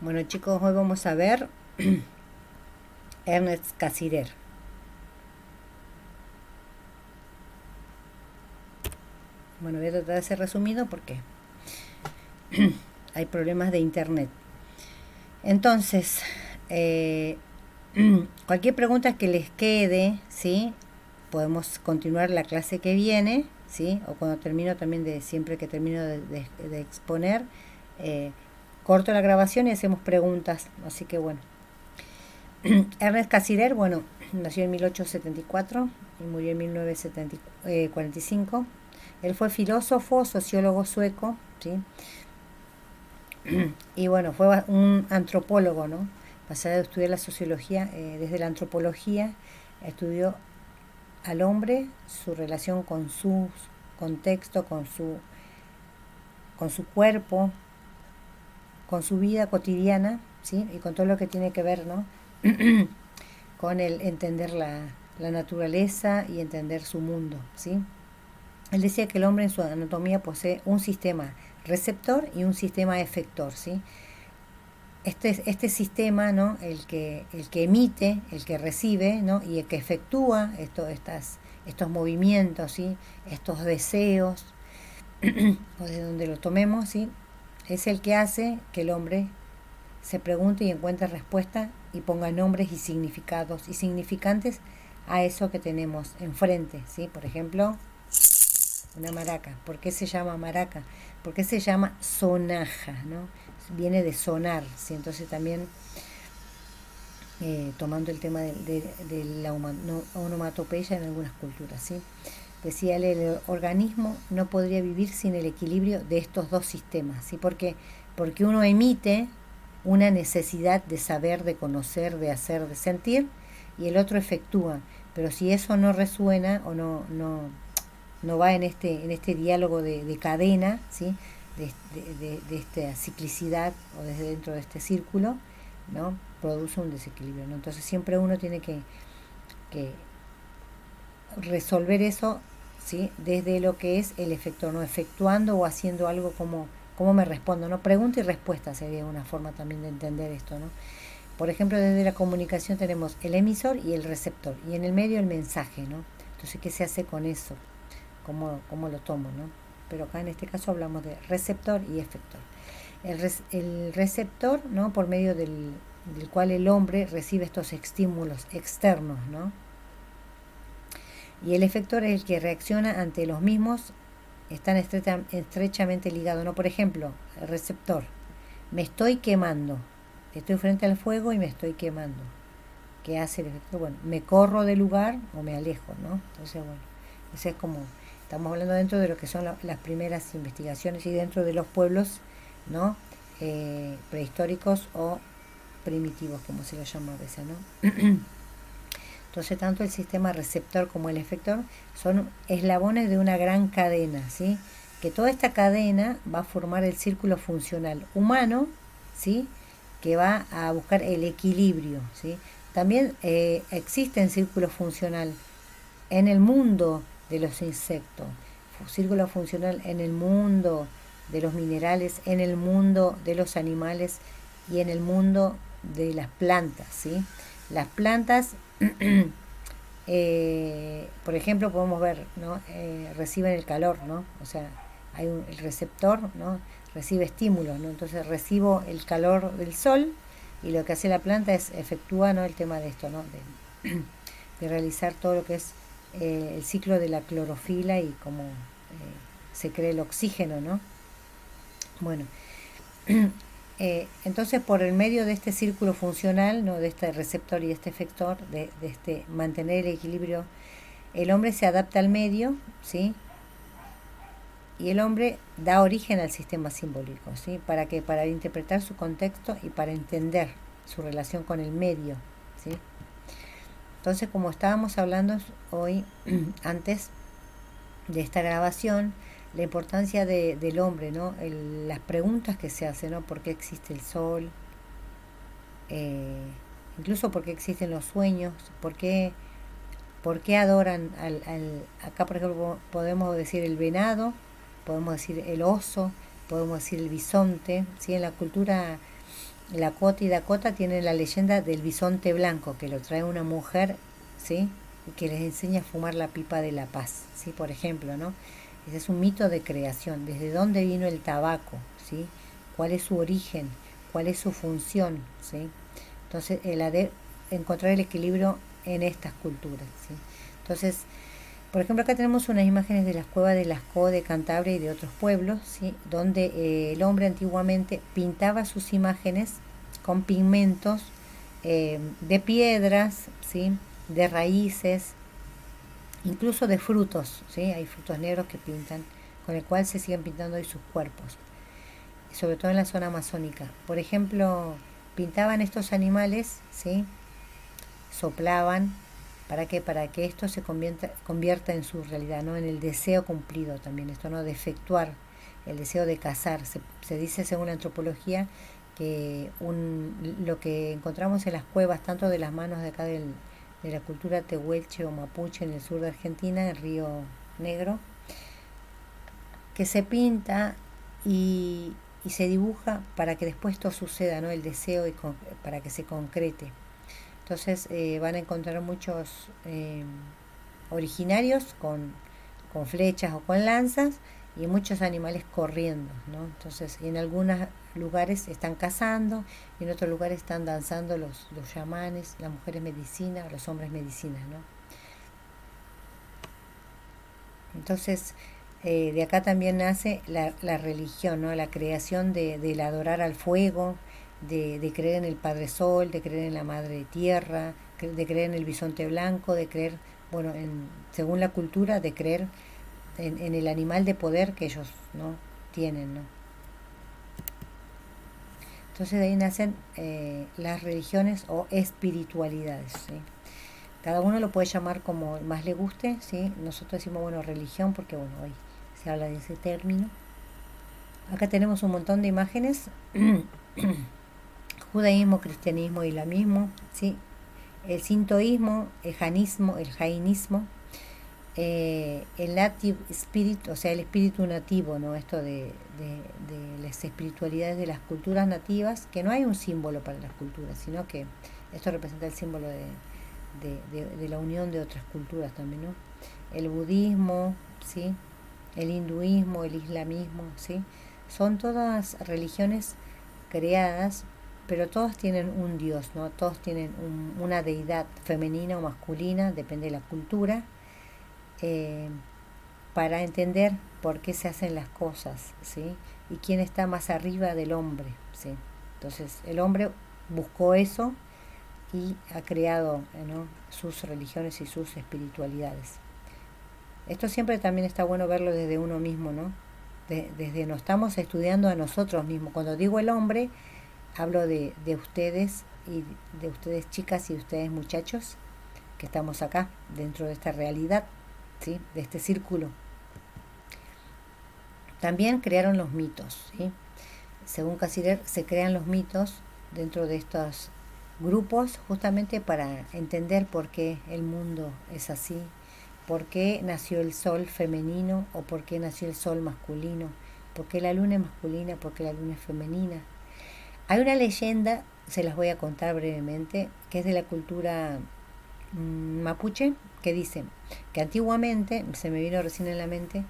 Bueno chicos, hoy vamos a ver Ernest Cassirer. Bueno, voy a tratar de ser resumido porque hay problemas de internet. Entonces, cualquier pregunta que les quede, ¿sí? Podemos continuar la clase que viene, ¿sí? O cuando termino también, siempre que termino de exponer, eh, corto la grabación y hacemos preguntas. Así que bueno. Ernest Cassirer, bueno, nació en 1874 y murió en 1945. Él fue filósofo, sociólogo sueco, ¿sí? Y bueno, fue un antropólogo, ¿no? Pasado de estudiar la sociología, desde la antropología, estudió al hombre, su relación con su contexto, con su cuerpo, con su vida cotidiana, ¿sí? Y con todo lo que tiene que ver, ¿no? Con el entender la naturaleza y entender su mundo, ¿sí? Él decía que el hombre en su anatomía posee un sistema receptor y un sistema efector, ¿sí? Este sistema, ¿no? El que emite, el que recibe, ¿no? Y el que efectúa estos movimientos, ¿sí? Estos deseos, o de donde lo tomemos, ¿sí? Es el que hace que el hombre se pregunte y encuentre respuesta y ponga nombres y significados y significantes a eso que tenemos enfrente, ¿sí? Por ejemplo, una maraca. ¿Por qué se llama maraca? ¿Por qué se llama sonaja, ¿no? Viene de sonar, ¿sí? Entonces también tomando el tema de la onomatopeya en algunas culturas, ¿sí? Decía él, el organismo no podría vivir sin el equilibrio de estos dos sistemas, ¿sí? Porque uno emite una necesidad de saber, de conocer, de hacer, de sentir, y el otro efectúa. Pero si eso no resuena o no va en este diálogo de cadena, ¿sí? De esta ciclicidad o desde dentro de este círculo, ¿no? Produce un desequilibrio, ¿no? Entonces siempre uno tiene que resolver eso, ¿sí? Desde lo que es el efecto, no efectuando o haciendo algo como me respondo, ¿no? Pregunta y respuesta sería una forma también de entender esto, ¿no? Por ejemplo, desde la comunicación tenemos el emisor y el receptor, y en el medio el mensaje, ¿no? Entonces, ¿qué se hace con eso? ¿Cómo lo tomo, ¿no? Pero acá en este caso hablamos de receptor y efector. El receptor, ¿no? Por medio del cual el hombre recibe estos estímulos externos, ¿no? Y el efector es el que reacciona ante los mismos, están estrechamente ligados, ¿no? Por ejemplo, el receptor, me estoy quemando, estoy frente al fuego y me estoy quemando. ¿Qué hace el efector? Bueno, me corro del lugar o me alejo, ¿no? Entonces, bueno, ese es como, estamos hablando dentro de lo que son las primeras investigaciones y dentro de los pueblos, ¿no? Prehistóricos o primitivos, como se los llama a veces, ¿no? Entonces, tanto el sistema receptor como el efector son eslabones de una gran cadena, ¿sí? Que toda esta cadena va a formar el círculo funcional humano, ¿sí? Que va a buscar el equilibrio, ¿sí? También existe un círculo funcional en el mundo de los insectos, círculo funcional en el mundo de los minerales, en el mundo de los animales y en el mundo de las plantas, ¿sí? Las plantas, por ejemplo, podemos ver, ¿no? Reciben el calor, ¿no? O sea, el receptor, ¿no? Recibe estímulos, ¿no? Entonces recibo el calor del sol y lo que hace la planta es efectúa, ¿no? El tema de esto, ¿no? De realizar todo lo que es el ciclo de la clorofila y cómo se crea el oxígeno, ¿no? Bueno, entonces por el medio de este círculo funcional, ¿no? De este receptor y este efector, de este mantener el equilibrio, el hombre se adapta al medio, ¿sí? Y el hombre da origen al sistema simbólico, ¿sí? ¿Para qué? Para interpretar su contexto y para entender su relación con el medio, ¿sí? Entonces, como estábamos hablando hoy, antes de esta grabación, la importancia del hombre, ¿no? Las preguntas que se hacen, ¿no? ¿Por qué existe el sol? Eh, Incluso por qué existen los sueños, por qué adoran acá por ejemplo podemos decir el venado, podemos decir el oso, podemos decir el bisonte, ¿sí? En la cultura Lakota y Dakota tienen la leyenda del bisonte blanco, que lo trae una mujer, ¿sí? Y que les enseña a fumar la pipa de la paz, ¿sí? Por ejemplo, ¿no? Ese es un mito de creación, desde dónde vino el tabaco, ¿sí? Cuál es su origen, cuál es su función, ¿sí? Entonces, encontrar el equilibrio en estas culturas, ¿sí? Entonces, por ejemplo, acá tenemos unas imágenes de las cuevas de Lascaux, de Cantabria y de otros pueblos, ¿sí? Donde el hombre antiguamente pintaba sus imágenes con pigmentos de piedras, ¿sí? De raíces, incluso de frutos, ¿sí? Hay frutos negros que pintan, con el cual se siguen pintando hoy sus cuerpos, sobre todo en la zona amazónica. Por ejemplo, pintaban estos animales, ¿sí? Soplaban, ¿para qué? Para que esto se convierta en su realidad, ¿no? En el deseo cumplido también, esto, ¿no? De efectuar, el deseo de cazar. Se dice, según la antropología, que lo que encontramos en las cuevas, tanto de las manos de acá de la cultura tehuelche o mapuche en el sur de Argentina, el Río Negro, que se pinta y se dibuja para que después esto suceda, ¿no? El deseo para que se concrete. Entonces van a encontrar muchos originarios con flechas o con lanzas y muchos animales corriendo, ¿no? Entonces en algunos lugares están cazando y en otros lugares están danzando los chamanes, las mujeres medicinas, los hombres medicinas, ¿no? Entonces de acá también nace la religión, ¿no? La creación del adorar al fuego, de creer en el Padre Sol, de creer en la Madre Tierra, de creer en el bisonte blanco, de creer, bueno, según la cultura, de creer en el animal de poder que ellos, ¿no? Tienen, ¿no? Entonces de ahí nacen las religiones o espiritualidades, ¿sí? Cada uno lo puede llamar como más le guste, ¿sí? Nosotros decimos, bueno, religión porque, bueno, hoy se habla de ese término. Acá tenemos un montón de imágenes, judaísmo, cristianismo, islamismo, ¿sí? El sintoísmo, el jainismo, el native spirit, o sea, el espíritu nativo, ¿no? Esto de las espiritualidades de las culturas nativas, que no hay un símbolo para las culturas, sino que esto representa el símbolo de la unión de otras culturas también, ¿no? El budismo, ¿sí? El hinduismo, el islamismo, ¿sí? Son todas religiones creadas, pero todos tienen un dios, ¿no? Todos tienen una deidad femenina o masculina, depende de la cultura, eh, para entender por qué se hacen las cosas, ¿sí? Y quién está más arriba del hombre, ¿sí? Entonces, el hombre buscó eso y ha creado, ¿no? Sus religiones y sus espiritualidades. Esto siempre también está bueno verlo desde uno mismo, ¿no? Desde nos estamos estudiando a nosotros mismos. Cuando digo el hombre, hablo de ustedes y de ustedes chicas y de ustedes muchachos que estamos acá, dentro de esta realidad, ¿sí? De este círculo. También crearon los mitos, ¿sí? Según Cassirer, se crean los mitos dentro de estos grupos justamente para entender por qué el mundo es así, por qué nació el sol femenino o por qué nació el sol masculino, por qué la luna es masculina, por qué la luna es femenina. Hay una leyenda, se las voy a contar brevemente, que es de la cultura mapuche, que dice que antiguamente, se me vino recién en la mente,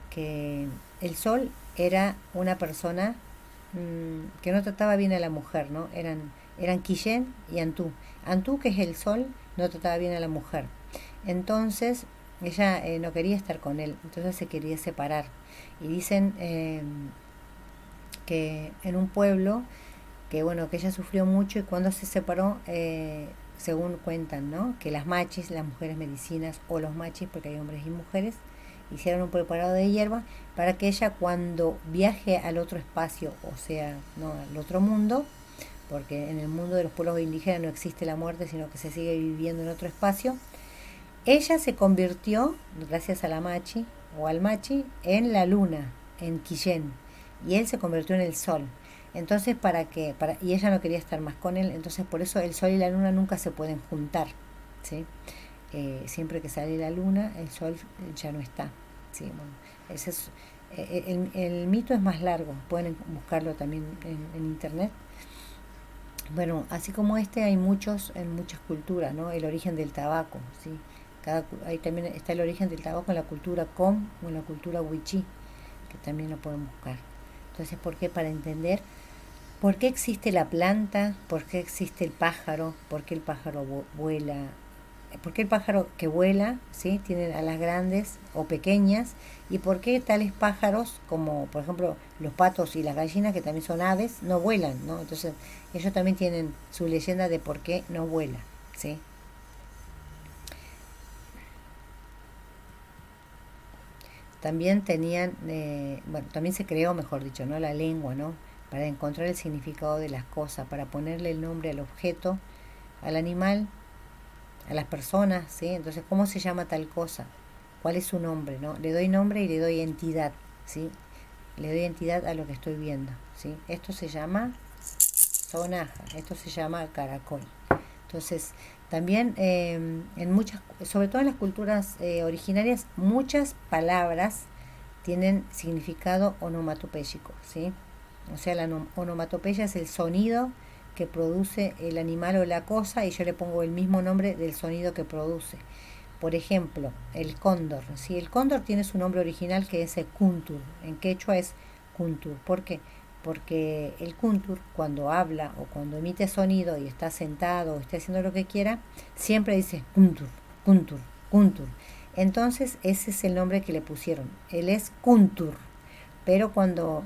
que el sol era una persona que no trataba bien a la mujer, ¿no? Eran Quillén y Antú. Antú, que es el sol, no trataba bien a la mujer. Entonces, ella no quería estar con él, entonces se quería separar. Y dicen que en un pueblo, que bueno, que ella sufrió mucho y cuando se separó, según cuentan, ¿no? Que las machis, las mujeres medicinas, o los machis, porque hay hombres y mujeres, hicieron un preparado de hierba para que ella cuando viaje al otro espacio, o sea, no al otro mundo, porque en el mundo de los pueblos indígenas no existe la muerte, sino que se sigue viviendo en otro espacio, ella se convirtió, gracias a la machi o al machi, en la luna, en Quillén, y él se convirtió en el sol. Entonces, y ella no quería estar más con él, entonces por eso el sol y la luna nunca se pueden juntar, ¿sí? Siempre que sale la luna, el sol ya no está, ¿sí? Bueno, ese es El mito es más largo, pueden buscarlo también en internet. Bueno, así como este hay muchos en muchas culturas, ¿no? El origen del tabaco, ¿sí? Ahí también está el origen del tabaco en la cultura Com o en la cultura Wichí, que también lo pueden buscar. Entonces, ¿por qué? Para entender por qué existe la planta, por qué existe el pájaro, por qué el pájaro vuela, por qué el pájaro que vuela, ¿sí? Tiene alas grandes o pequeñas, y por qué tales pájaros, como por ejemplo los patos y las gallinas, que también son aves, no vuelan, ¿no? Entonces, ellos también tienen su leyenda de por qué no vuela, ¿sí? También tenían, bueno, también se creó, mejor dicho, ¿no? La lengua, ¿no? Para encontrar el significado de las cosas, para ponerle el nombre al objeto, al animal, a las personas, ¿sí? Entonces, ¿cómo se llama tal cosa? ¿Cuál es su nombre, no? Le doy nombre y le doy entidad, ¿sí? Le doy entidad a lo que estoy viendo, ¿sí? Esto se llama sonaja, esto se llama caracol. Entonces, también en muchas, sobre todo en las culturas originarias, muchas palabras tienen significado onomatopéyico, ¿sí? O sea, la onomatopeya es el sonido que produce el animal o la cosa, y yo le pongo el mismo nombre del sonido que produce. Por ejemplo, el cóndor, ¿sí? El cóndor tiene su nombre original, que es el kuntur. En quechua es kuntur. ¿Por qué? Porque el kuntur, cuando habla o cuando emite sonido y está sentado o está haciendo lo que quiera, siempre dice kuntur, kuntur, kuntur. Entonces ese es el nombre que le pusieron. Él es kuntur. Pero cuando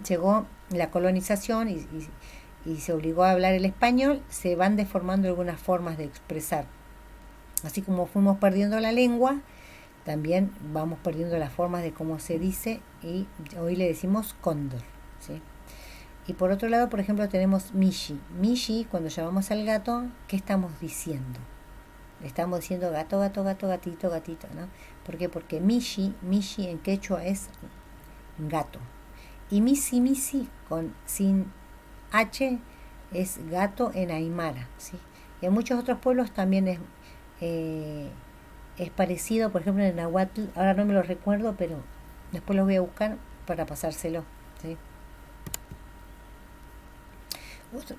llegó la colonización y se obligó a hablar el español, se van deformando algunas formas de expresar. Así como fuimos perdiendo la lengua, también vamos perdiendo las formas de cómo se dice, y hoy le decimos cóndor, ¿sí? Y por otro lado, por ejemplo, tenemos Mishi. Mishi, cuando llamamos al gato, ¿qué estamos diciendo? Le estamos diciendo gato, gato, gato, gatito, gatito, ¿no? ¿Por qué? Porque Mishi en quechua es gato. Y Misi, Misi, sin H, es gato en aymara, ¿sí? Y en muchos otros pueblos también eh, es parecido, por ejemplo, en Nahuatl, ahora no me lo recuerdo, pero después lo voy a buscar para pasárselo, ¿sí? Otro,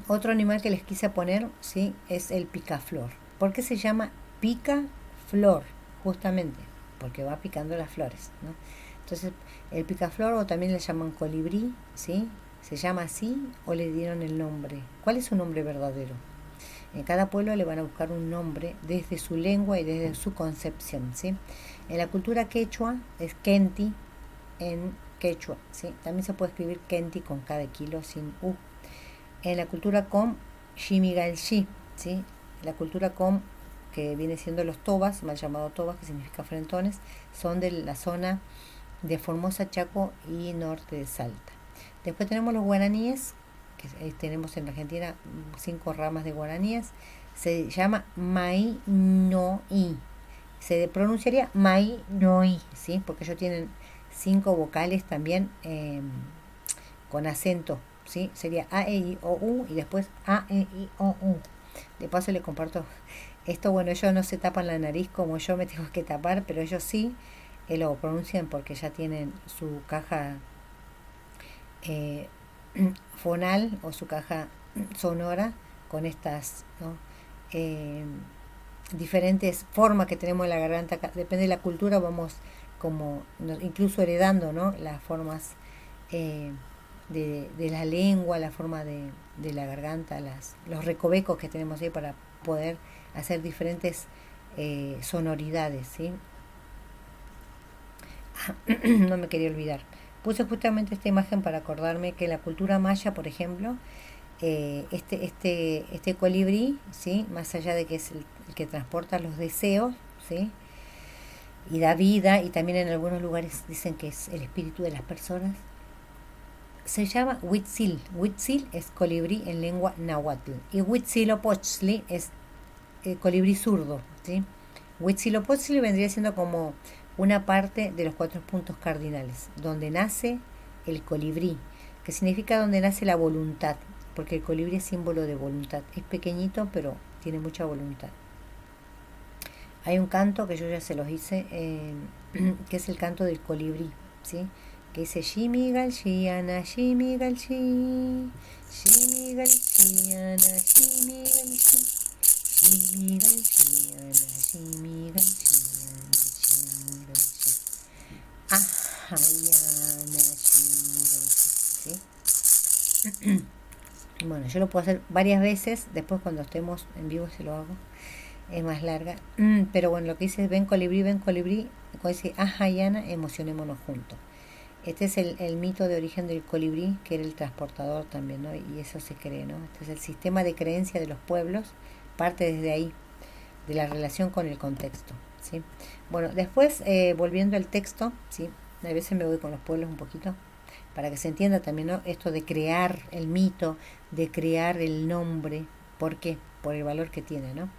otro animal que les quise poner, ¿sí? Es el picaflor. ¿Por qué se llama picaflor? Justamente porque va picando las flores, ¿no? Entonces, el picaflor, o también le llaman colibrí, ¿sí? Se llama así o le dieron el nombre. ¿Cuál es su nombre verdadero? En cada pueblo le van a buscar un nombre desde su lengua y desde su concepción, ¿sí? En la cultura quechua es Kenti en quechua, ¿sí? También se puede escribir Kenti con K de kilo sin U. En la cultura Com, Shimigalshi, ¿sí? La cultura Com, que viene siendo los tobas, mal llamado tobas, que significa frentones, son de la zona de Formosa, Chaco y norte de Salta. Después tenemos los guaraníes, que tenemos en Argentina 5 ramas de guaraníes. Se llama Mai-no-i. Se pronunciaría Mai-no-i, ¿sí? Porque ellos tienen 5 vocales también con acento, ¿sí? Sería A, E, I, O, U, y después A, E, I, O, U. De paso le comparto esto. Bueno, ellos no se tapan la nariz como yo me tengo que tapar, pero ellos sí lo pronuncian porque ya tienen su caja eh, fonal o su caja sonora con estas, ¿no? eh, diferentes formas que tenemos en la garganta. Depende de la cultura, vamos como incluso heredando, ¿no? Las formas eh, de la lengua, la forma de la garganta, los recovecos que tenemos ahí para poder hacer diferentes sonoridades, ¿sí? No me quería olvidar. Puse justamente esta imagen para acordarme que en la cultura maya, por ejemplo, este colibrí, ¿sí? Más allá de que es el que transporta los deseos, ¿sí? Y da vida, y también en algunos lugares dicen que es el espíritu de las personas, se llama Huitzil. Huitzil es colibrí en lengua náhuatl, y Huitzilopochtli es colibrí zurdo, ¿sí? Huitzilopochtli vendría siendo como una parte de los 4 puntos cardinales, donde nace el colibrí, que significa donde nace la voluntad, porque el colibrí es símbolo de voluntad. Es pequeñito, pero tiene mucha voluntad. Hay un canto que yo ya se los hice, que es el canto del colibrí, ¿sí? Que dice Shimigal Shiana Shimigal Shi Shimigal Shiana Shimigal Shi Shimigal Shiana Shimigal Shiana Shimigal Shi Ahayana Shimigal Shi, ¿sí? Bueno, yo lo puedo hacer varias veces, después cuando estemos en vivo se lo hago, es más larga, pero bueno, lo que dice es ven colibrí, cuando dice Ahayana, emocionémonos juntos. Este es el mito de origen del colibrí, que era el transportador también, ¿no? Y eso se cree, ¿no? Este es el sistema de creencia de los pueblos, parte desde ahí, de la relación con el contexto, ¿sí? Bueno, después, volviendo al texto, ¿sí? A veces me voy con los pueblos un poquito, para que se entienda también, ¿no? Esto de crear el mito, de crear el nombre. ¿Por qué? Por el valor que tiene, ¿no?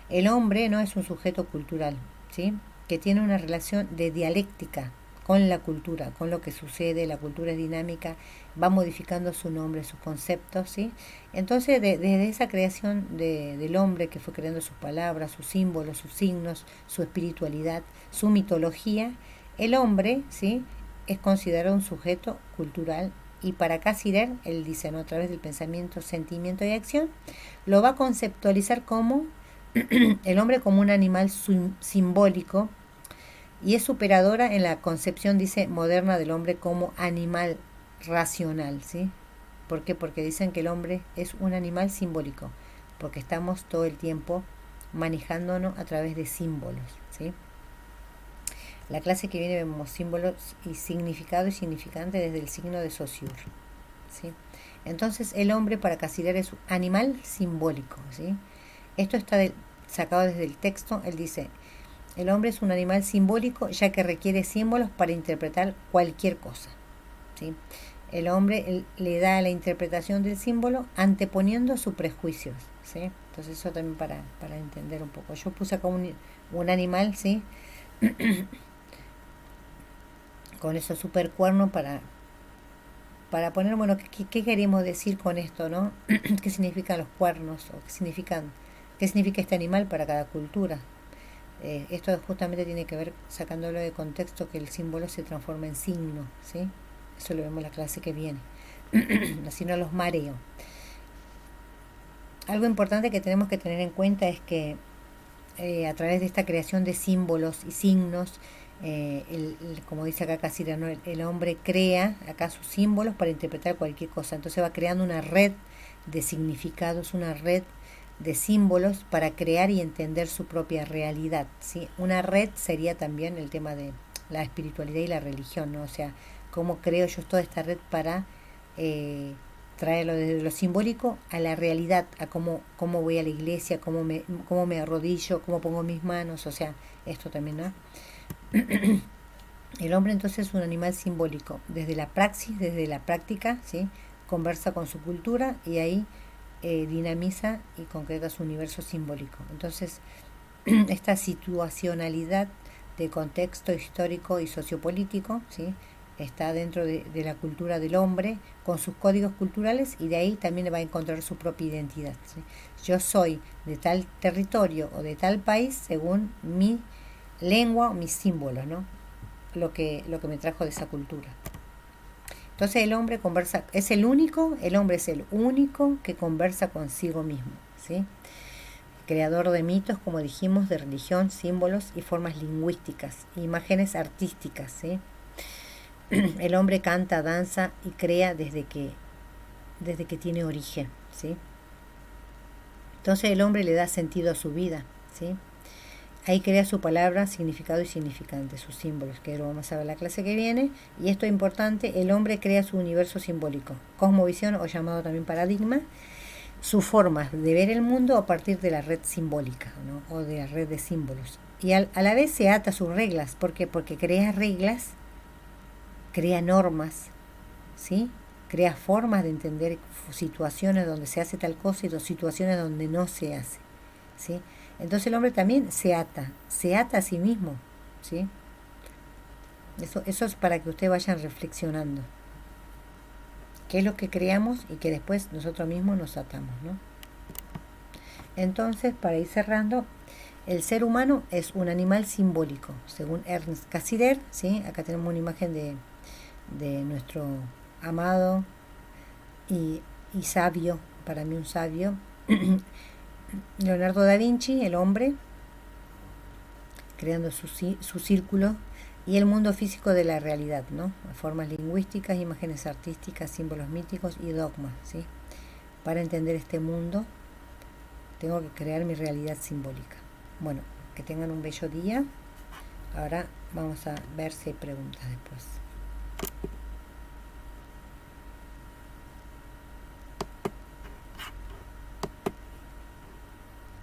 El hombre, ¿no? Es un sujeto cultural, ¿sí? Que tiene una relación de dialéctica con la cultura, con lo que sucede. La cultura es dinámica, va modificando su nombre, sus conceptos, ¿sí? Entonces, desde esa creación del hombre que fue creando sus palabras, sus símbolos, sus signos, su espiritualidad, su mitología, el hombre, ¿sí? Es considerado un sujeto cultural y para Cassirer, él dice, ¿no? A través del pensamiento, sentimiento y acción, lo va a conceptualizar como el hombre como un animal simbólico y es superadora en la concepción, dice, moderna del hombre como animal racional, ¿sí? ¿Por qué? Porque dicen que el hombre es un animal simbólico, porque estamos todo el tiempo manejándonos a través de símbolos, ¿sí? La clase que viene vemos símbolos y significado y significante desde el signo de Saussure, ¿sí? Entonces el hombre para Cassirer es un animal simbólico, ¿sí? Esto está sacado desde el texto. Él dice, el hombre es un animal simbólico ya que requiere símbolos para interpretar cualquier cosa, ¿sí? El hombre le da la interpretación del símbolo anteponiendo sus prejuicios, ¿sí? Entonces eso también para entender un poco. Yo puse acá un animal, ¿sí? Con esos super cuernos para poner, bueno, ¿qué queremos decir con esto, no? ¿Qué significan los cuernos? ¿O qué significa este animal para cada cultura? Esto justamente tiene que ver, sacándolo de contexto, que el símbolo se transforma en signo, ¿sí? Eso lo vemos en la clase que viene. Así no los mareo. Algo importante que tenemos que tener en cuenta es que a través de esta creación de símbolos y signos, como dice acá Cassirer, ¿no? El hombre crea acá sus símbolos para interpretar cualquier cosa. Entonces va creando una red de significados, una red de símbolos para crear y entender su propia realidad, ¿sí? Una red sería también el tema de la espiritualidad y la religión, ¿no? O sea, cómo creo yo toda esta red para traerlo desde lo simbólico a la realidad, a cómo voy a la iglesia, cómo me arrodillo, cómo pongo mis manos, o sea, esto también, ¿no? El hombre entonces es un animal simbólico, desde la praxis, desde la práctica, ¿sí? Conversa con su cultura y ahí dinamiza y concreta su universo simbólico. Entonces, esta situacionalidad de contexto histórico y sociopolítico, ¿sí? Está dentro de la cultura del hombre, con sus códigos culturales, y de ahí también va a encontrar su propia identidad, ¿sí? Yo soy de tal territorio o de tal país según mi lengua o mis símbolos, ¿no? Lo que me trajo de esa cultura. Entonces el hombre el hombre es el único que conversa consigo mismo, ¿sí? Creador de mitos, como dijimos, de religión, símbolos y formas lingüísticas, imágenes artísticas, ¿sí? El hombre canta, danza y crea desde que tiene origen, ¿sí? Entonces el hombre le da sentido a su vida, ¿sí? Ahí crea su palabra, significado y significante, sus símbolos, que lo vamos a ver en la clase que viene. Y esto es importante, el hombre crea su universo simbólico, cosmovisión o llamado también paradigma, su forma de ver el mundo a partir de la red simbólica, ¿no? O de la red de símbolos. Y a la vez se ata a sus reglas. ¿Por qué? Porque crea reglas, crea normas, ¿sí? Crea formas de entender situaciones donde se hace tal cosa y situaciones donde no se hace, ¿sí? Entonces el hombre también se ata a sí mismo, ¿sí? Eso es para que ustedes vayan reflexionando. ¿Qué es lo que creamos y que después nosotros mismos nos atamos, ¿no? Entonces, para ir cerrando, el ser humano es un animal simbólico, según Ernst Cassirer, ¿sí? Acá tenemos una imagen de nuestro amado y sabio, para mí un sabio, Leonardo da Vinci, el hombre, creando su círculo, y el mundo físico de la realidad, ¿no? Formas lingüísticas, imágenes artísticas, símbolos míticos y dogmas, ¿sí? Para entender este mundo, tengo que crear mi realidad simbólica. Bueno, que tengan un bello día. Ahora vamos a ver si hay preguntas después.